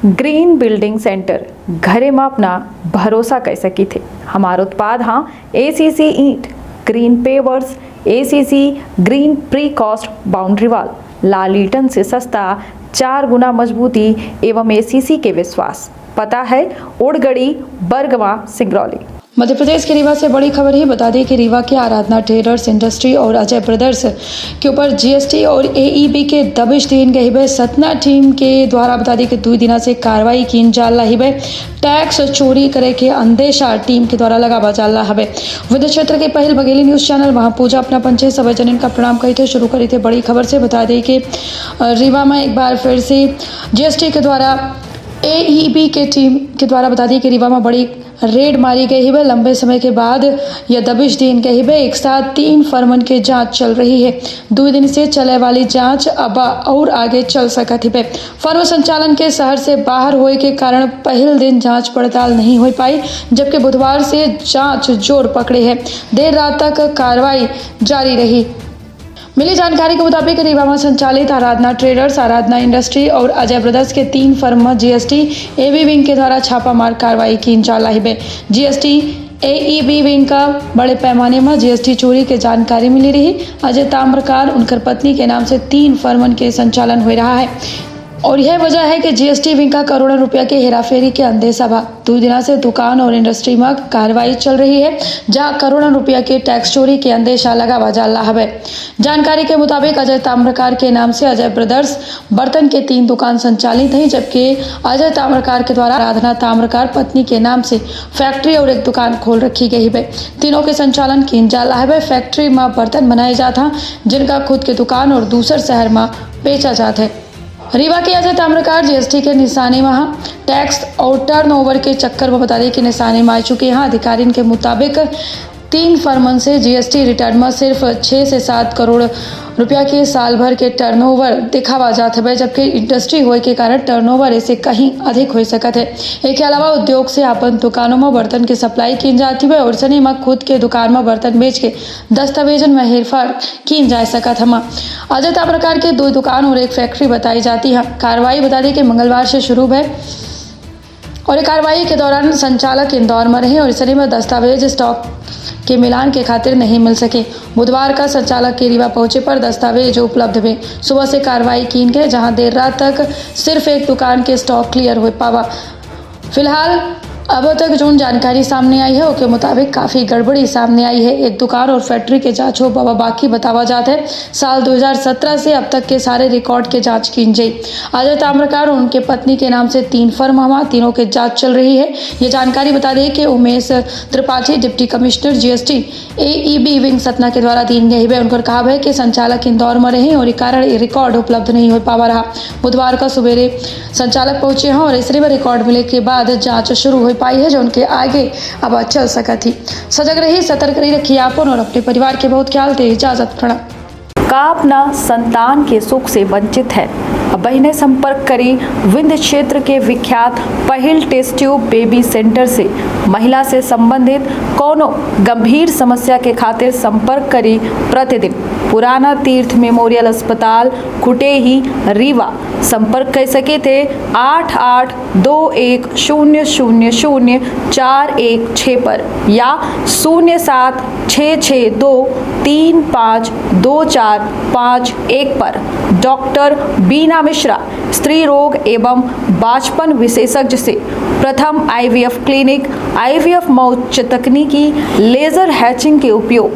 Green building centre घरे में अपना भरोसा कर सकी थे। हमारा उत्पाद हाँ एसीसी ईंट, green pavers, ACC green precast boundary wall, लाल ईटन से सस्ता, 4 गुना मजबूती एवं एसीसी के विश्वास। पता है ओड़गड़ी, बरगवा, सिंगरौली। मध्य प्रदेश के रीवा से बड़ी खबर है। बता दें कि रीवा के आराधना ट्रेडर्स इंडस्ट्री और अजय ब्रदर्स के ऊपर जीएसटी और एईबी के दबिश दीन गई है। सतना टीम के द्वारा बता दें कि 2 दिन से कार्रवाई की जा रही है। टैक्स चोरी करे के अंदेशा टीम के द्वारा लगावा जा रहा है। विद्युत क्षेत्र के पहल बघेली न्यूज चैनल महापूजा अपना पंचे सभी जन का प्रणाम कही थे। शुरू करी थे बड़ी खबर से। बता दें कि रीवा में एक बार फिर से जीएसटी के द्वारा एईबी के टीम के द्वारा बता दी कि रीवा में बड़ी रेड मारी गई है। लंबे समय के बाद यह दबिश दीन गई है। एक साथ 3 फर्मन की जांच चल रही है। 2 दिन से चले वाली जांच अब और आगे चल सकती है। फर्म संचालन के शहर से बाहर होने के कारण पहले दिन जांच पड़ताल नहीं हो पाई, जबकि बुधवार से जांच जोर पकड़े है। देर रात तक कार्रवाई जारी रही। मिली जानकारी के मुताबिक रीवा में संचालित आराधना ट्रेडर्स, आराधना इंडस्ट्री और अजय ब्रदर्स के 3 फर्म जीएसटी एबी विंग के द्वारा छापामार कार्रवाई की जा रही है। जीएसटी एईबी विंग का बड़े पैमाने में जीएसटी चोरी के जानकारी मिली रही। अजय ताम्रकार उनकर पत्नी के नाम से 3 फर्मन के संचालन हो रहा है और यह वजह है कि जीएसटी विंग का करोड़ों रुपया के हेराफेरी के अंदेशा बा। 2 दिन से दुकान और इंडस्ट्री में कार्रवाई चल रही है, जहां करोड़ों रुपया के टैक्स चोरी के अंदेशा लगावा जा रहा है। जानकारी के मुताबिक अजय ताम्रकार के नाम से अजय ब्रदर्स बर्तन के 3 दुकान संचालित हैं, जबकि अजय ताम्रकार के द्वारा आराधना ताम्रकार पत्नी के नाम से फैक्ट्री और एक दुकान खोल रखी गई है। तीनों के संचालन किया जा रहा है। फैक्ट्री में बर्तन बनाए जाता, जिनका खुद के दुकान और दूसरे शहर में बेचा जाता है। रीवा के अजय ताम्रकार जीएसटी के निशाने में टैक्स और टर्नओवर के चक्कर में बता दें कि निशाने में आ चुके हैं। अधिकारियों के मुताबिक 3 फर्मन से जीएसटी रिटर्न में सिर्फ 6 से 7 करोड़ रुपया के साल भर के टर्नओवर दिखावा जाता है, जबकि इंडस्ट्री होने के कारण टर्नओवर ऐसे कहीं अधिक हो सकता है। इसके अलावा उद्योग से अपन दुकानों में बर्तन की सप्लाई की जाती है और सनी में खुद के दुकान में बर्तन बेच के दस्तावेजन में हेरफेर की जा सकता है। अजय ताम्रकार के 2 दुकान और एक फैक्ट्री बताई जाती है। कार्रवाई बता दें कि मंगलवार से शुरू है और कार्रवाई के दौरान संचालक इंदौर में रहे और सनी में दस्तावेज स्टॉक के मिलान के खातिर नहीं मिल सके। बुधवार का संचालक के रीवा पहुंचे पर दस्तावेज उपलब्ध हुए। सुबह से कार्रवाई की गई, जहां देर रात तक सिर्फ एक दुकान के स्टॉक क्लियर हो पावा। फिलहाल अब तक जो जानकारी सामने आई है उसके मुताबिक काफ़ी गड़बड़ी सामने आई है। एक दुकान और फैक्ट्री के जांच हो बाकी बतावा जाता है। साल 2017 से अब तक के सारे रिकॉर्ड के जांच की गई। अजय ताम्रकार और उनके पत्नी के नाम से 3 फर्म हवा, तीनों के जांच चल रही है। ये जानकारी बता दें कि Umesh Tripathi deputy commissioner GST AEB wing Satna के द्वारा दी गई है। उनका कहा है कि संचालक इंदौर में रहे और कारण रिकॉर्ड उपलब्ध नहीं हो पावा रहा। बुधवार का सवेरे संचालक पहुंचे हैं और इसलिए में रिकॉर्ड मिले के बाद जांच शुरू हो पाई है, जो उनके आगे अब चल सका थी। सजग रही, सतर्क रही, रखिए आपन और अपने परिवार के बहुत ख्याल दे। इजाजत प्रणाम। का अपना संतान के सुख से वंचित है, बहने संपर्क करी विंध्य क्षेत्र के विख्यात पहिल टेस्ट ट्यूब बेबी सेंटर से। महिला से संबंधित कोनो गंभीर समस्या के खातिर संपर्क करी प्रतिदिन पुराना तीर्थ मेमोरियल अस्पताल कुटेही रीवा। संपर्क कर सके थे 8821000416 पर या 0766235245 पर। डॉक्टर बीना मिश्रा, स्त्री रोग एवं बांझपन विशेषज्ञ से प्रथम आईवीएफ क्लिनिक, आईवीएफ मौत तकनीकी, लेजर हैचिंग के उपयोग।